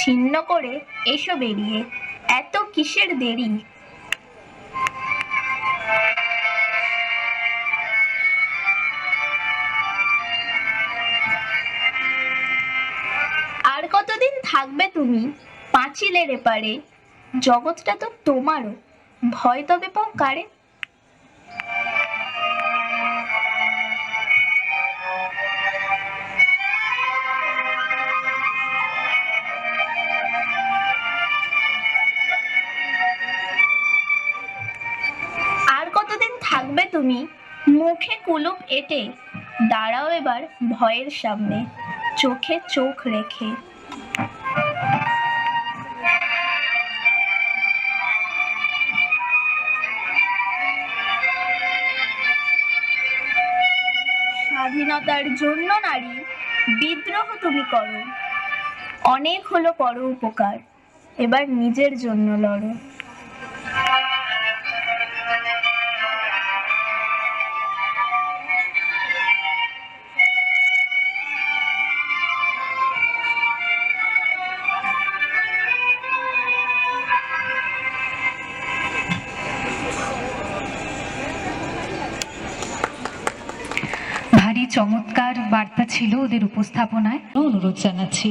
ছিন্ন করে এসো বেরিয়ে, এত কিসের দেরি? আর কতদিন থাকবে তুমি পাঁচিলের এপারে? জগৎটা তো তোমারও, ভয় তবে পাও কারে? আর কতদিন থাকবে তুমি মুখে কুলুপ এঁটে? দাঁড়াও এবার ভয়ের সামনে, চোখে চোখ রেখে। স্বাধীনতার জন্য নারী বিদ্রোহ তুমি করো, অনেক হলো পর উপকার, এবার নিজের জন্য লড়ো। ভারী চমৎকার বার্তা ছিল ওদের উপস্থাপনায়, অনুরোধ জানাচ্ছি।